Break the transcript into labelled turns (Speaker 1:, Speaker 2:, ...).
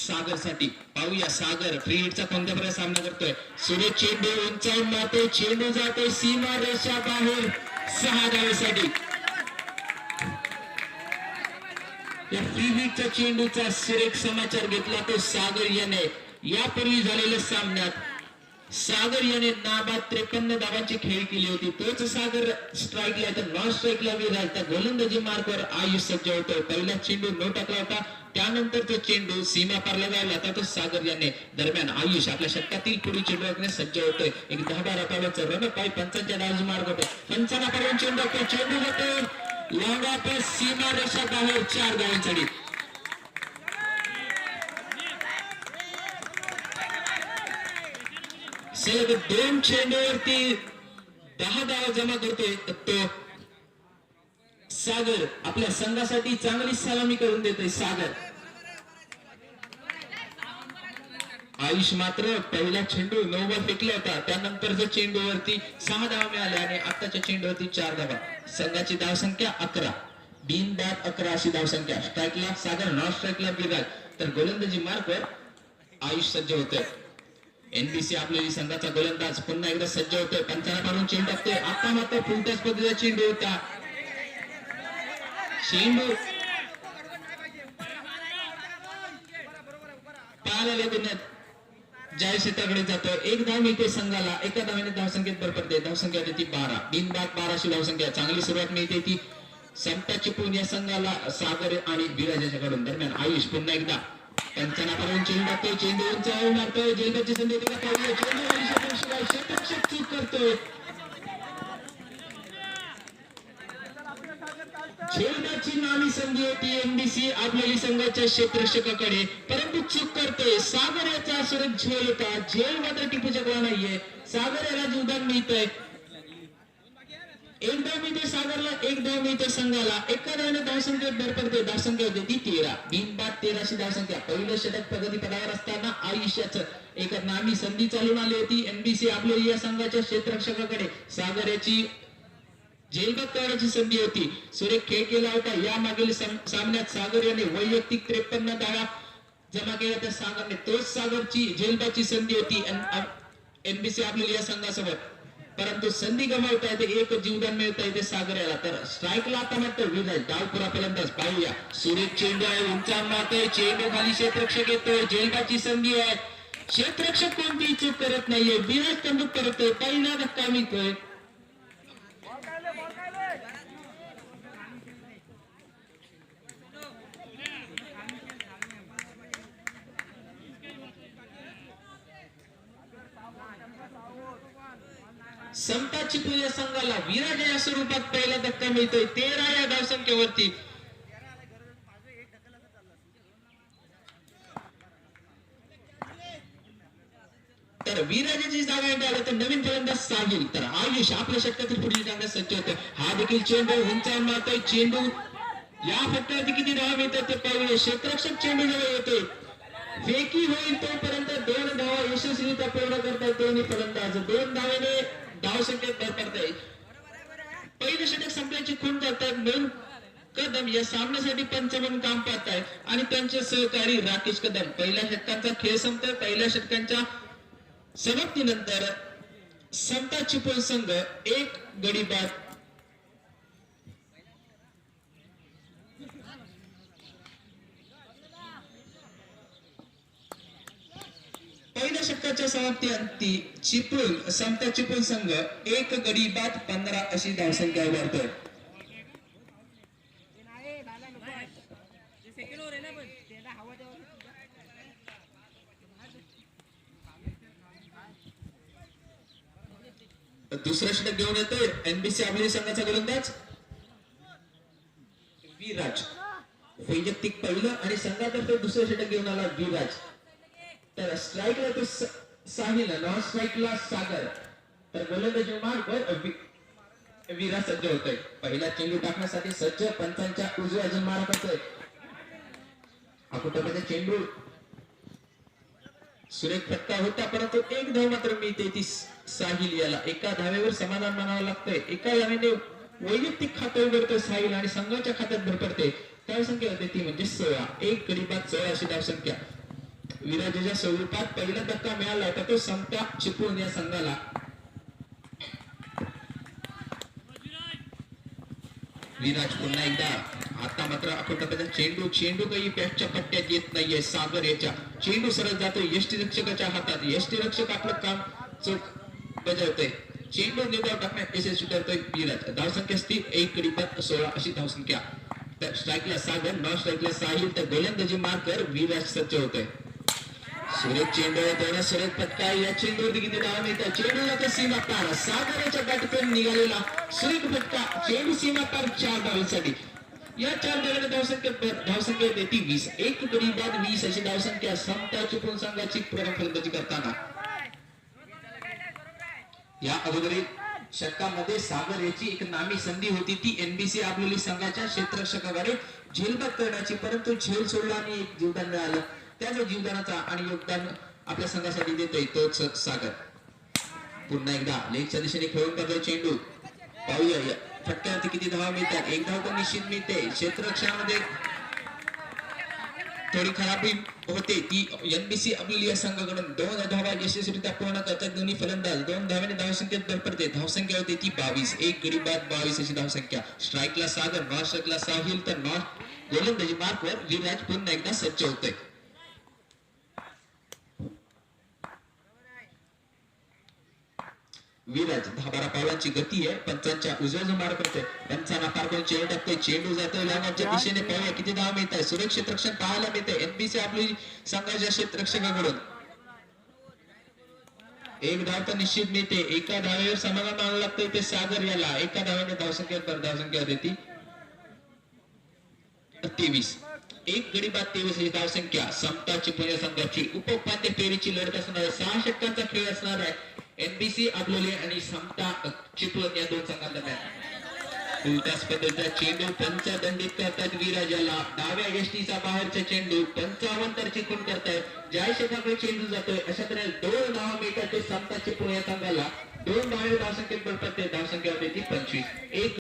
Speaker 1: सागर साठी. पाहूया सागर फ्री हिटचा कोणत्या प्रकारे सामना करतोय. सुरेश चेंडू उंचावून मारतोय, चेंडू जातोय सीमा रेषा बाहेर 6 धावेसाठी. या फ्री हिटच्या चेंडूचा सुरेख समाचार घेतला तो सागर याने. यापूर्वी झालेल्या सामन्यात सागर याने नाबाद 53 धावांची खेळी केली होती. तोच सागर स्ट्राईकला तर नॉन स्ट्राईकला विराज. त्या गोलंदाजी मार्कवर आयुष सज्ज होतोय. पहिला चेंडू न टाकला होता, त्यानंतर तो चेंडू सीमा पारला जायला तर तो सागर याने. दरम्यान आयुष आपल्या षटकातील पुढील चेंडू राखण्यास सज्ज होतोय. एक 10-12 धावांचं रन पाय पंचांच्या धावांची मार्ग होते. पंचांना पर्यंत चेंडू जातो लांबा पे सीमा रेषा बाहेर 4 धावांसाठी. सलग 2 चेंडूवरती 10 धावा जमा करतोय तो सागर. आपल्या संघासाठी चांगली सलामी करून देतोय सागर. आयुष मात्र पहिला चेंडू 9 वर फेकला होता, त्यानंतरच्या चेंडूवरती 6 धावा मिळाल्या आणि आताच्या चेंडूवरती 4 धावा. संघाची धावसंख्या 11, बिनबाद 11 अशी धावसंख्या. स्ट्राईकला सागर, नॉन स्ट्राईकला विराज, तर गोलंदाजी मार्कवर आयुष सज्ज होतोय. एनबीसी आपल्या संघाचा गोलंदाज पुन्हा एकदा सज्ज होतोय. पंचाला पाडून चेंडू टाकतोय. आता मात्र फुलटॉस पद्धतीचा चेंडू होता. चेंडू पाहायला लागून जय शेताकडे जातो. 1 धाव मिळते संघाला. एका धावेने धावसंख्येत भर पडते. धावसंख्या होती 12, बिनबाद 12 अशी धावसंख्या. चांगली सुरुवात मिळते ती संपता चिपळूण या संघाला सागर आणि विराजाच्या कडून. दरम्यान आयुष पुन्हा एकदा पंचांना पर्यंत चेंडू टाकतोय. चेंडू उंचावून मारतोय. जयगडची संधी क्षेत्ररक्षक चूक करतोय. झेलबाची नामी संधी होती एनबीसी आपल्या संघाच्या क्षेत्ररक्षकाकडे, परंतु चूक करतोय. सागर याचा सुरेख झेल होता. झेल मात्र टिपू शकला नाहीये. सागर याला जीवदान मिळतंय. 1 धाव मिळते सागरला, 1 धाव मिळते संघाला. एका धावाने धावसंख्येत भर पडते. धावसंख्या होती ती 13, बिनबाद 13 अशी धावसंख्या. पहिलं षटक प्रगतीपदावर असताना आयुष्याचं एक नामी संधी चालून आली होती एनबीसी आपल्या या संघाच्या क्षेत्ररक्षकाकडे. सागर याची झेलबाद करण्याची संधी होती. सुरेख खेळ केला होता. या मागील सामन्यात सागर याने वैयक्तिक 53 धावा जमा केल्या. त्या सागरने तोच सागरची झेलबादची संधी होती एनबीसी आपल्या या संघासोबत, परंतु संधी गमावता येते. 1 जीवदान मिळता येते सागर याला. तर स्ट्राईकला आता मात्र विराज डावपुरा फलंदाज. पाहूया सुरेख चेंडू आहे, उंचा मारतोय. चेंडू खाली क्षेत्ररक्षक येतोय. झेलबादची संधी आहे. क्षेत्ररक्षक कोणतीही चूक करत नाहीये. विराज तंदूक करतोय. पहिला धक्का मिळतोय. समता चिपळूण या संघाला विराज या स्वरूपात पहिला धक्का मिळतोय 13 या धावसंख्येवरती. तर विराजाची जागा आलं तर नवीन फलंदाज साहिल. तर आयुष आपल्या षटकातील पुढील टाकण्यास सज्ज होते. हा देखील चेंडू उंचावून मारतोय. चेंडू या फटक्यावरती किती धावा मिळतात ते पाहूया. क्षेत्ररक्षक चेंडू जवळ येतोय. फेकी होईल तोपर्यंत 2 धावा यशस्वीरित्या पूर्ण करतात दोन्ही फलंदाज. 2 धावेने धावसंख्येत भर पडते. पहिलं षटक संपल्याची खूण करतात. नवीन कदम या सामन्यासाठी पंच म्हणून काम पाहतायत आणि त्यांचे सहकारी राकेश कदम. पहिल्या षटकांचा खेळ संपतोय. पहिल्या षटकांच्या समाप्तीनंतर समता चिपळूण संघ 1 गडी बाद. पहिल्या षटकाच्या समाप्ती अंती चिपळूण समता चिपळूण संघ 1 गडी बाद 15 अशी धावसंख्या उभारतोय. दुसरा षटक घेऊन येतोय एनबीसी आपल्या संघाचा गोलंदाज विराज. वैयक्तिक पहिलं आणि संघातर्फे दुसरं षटक घेऊन आला विराज. तर स्ट्राईकला तो साहिल, नॉन स्ट्राईकला सागर. तर गोलंदाजी मार्गवर विराज सज्ज होतोय. पहिला चेंडू टाकण्यासाठी सज्ज. पंचांच्या उजव्या अजून मारा करतोय. कुटुंबाचा चेंडू सुरेख फटका होता, परंतु 1 धाव मात्र मिळते ती साहिल याला. एका धावेवर समाधान मानावं लागतंय. एका धावेने वैयक्तिक खातं उघडतोय साहिल आणि संघाच्या खात्यात भर पडते. धावसंख्या होते ती म्हणजे 16. 1 गडी बाद 16 अशी धावसंख्या. विराजाच्या स्वरूपात पहिला धक्का मिळाला होता तो समता चिपळूण या संघाला. विराज पुन्हा एकदा, आता मात्र अकोटाचा चेंडू काही पॅचच्या पट्ट्यात येत नाहीये. सागर याच्या चेंडू सरळ जातो यष्टीरक्षकाच्या हातात. यष्टीरक्षक आपलं काम चोख बजावतोय. चेंडू निर्धाव टाकण्यात यशस्वी ठरतोय विराज. धावसंख्या स्थिर 1 गडी बाद 16 अशी धावसंख्या. तर स्ट्राईकला सागर, नॉन स्ट्राईकला साहिल, तर गोलंदाजी मार्कर विराज सज्ज होतोय. सुरेख चेंडू त्याला सुरेख फटका. या चेंडूवरती किती धावा मिळतात? चेंडू जातो सीमा पार. सागराच्या बॅटतून निघालेला सुरेख फटका. चेंडू सीमा पार 4 धावांसाठी. या 4 धावांनी धावसंख्या देते 20. 1 गडी बाद 20 अशी धावसंख्या. समता चिपळूण संघाची प्रथम फलंदाजी करताना. या अगोदरील षटकामध्ये सागर याची एक नामी संधी होती, ती एनबीसी आपली संघाच्या क्षेत्ररक्षकाकडे झेलबाद करण्याची, परंतु झेल सोडला आणि एक जीवदान मिळालं. त्या जो जीवदानाचा आणि योगदान आपल्या संघासाठी देतोय तोच सागर. पुन्हा एकदा लेगच्या दिशेने खेळून टाकतोय चेंडू. पाहूया या फटक्यावरती किती धावा मिळतात. एक धाव तर निश्चित मिळते. क्षेत्ररक्षणामध्ये थोडी खराबी होते, ती एनबीसी आपली या संघाकडून 2 धावा यशस्वीरित्या पूर्ण करतात दोन्ही फलंदाज. 2 धाव्याने धावसंख्येत भर पडते. धावसंख्या होते ती 22. 1 गडी बाद 22 अशी धावसंख्या. स्ट्राईकला सागर, नॉन स्ट्राईकला साहिल, तर नॉन गोलंदाजी मार्कवर विराज पुन्हा एकदा सज्ज होतोय. विराज 10-12 पावलांची गती आहे. पंचांच्या उजव्या मार करतोय. पंचांना पार करून चेंडू टाकतोय. चेंडू जातोय लांबच्या दिशेने. पाहूया किती धावा मिळत आहे. सुरेख क्षेत्ररक्षण पाहायला मिळते एनबीसी आपली संघाच्या क्षेत्ररक्षकाकडून. एक धाव तर निश्चित मिळते. एका धावेवर समाधान मानावं लागतंय ते सागर याला. एका धाव्याने धावसंख्या देती 23. 1 गडी बाद 23 ही धावसंख्या. समता चिपळूण संघाची उपउपांत्य फेरीची लढत असणार आहे. 6 षटकांचा खेळ असणार आहे. एनबीसी आपलोले आणि समता चिपळूण या 2 संघांदरम्यान. उलट्याच पद्धतीचा चेंडू पंच दंडित करतात विराजाला. डाव्या यष्टीचा बाहेरचा चेंडू 55 तर चिकून करतायत. ज्या शेताकडे चेंडू जातोय अशा तऱ्हेने 2 धावा मिळतात ते समता चिपळूण या संघाला. 2 धावे धावसंख्येत पडतात. धावसंख्या होते ती 25. 1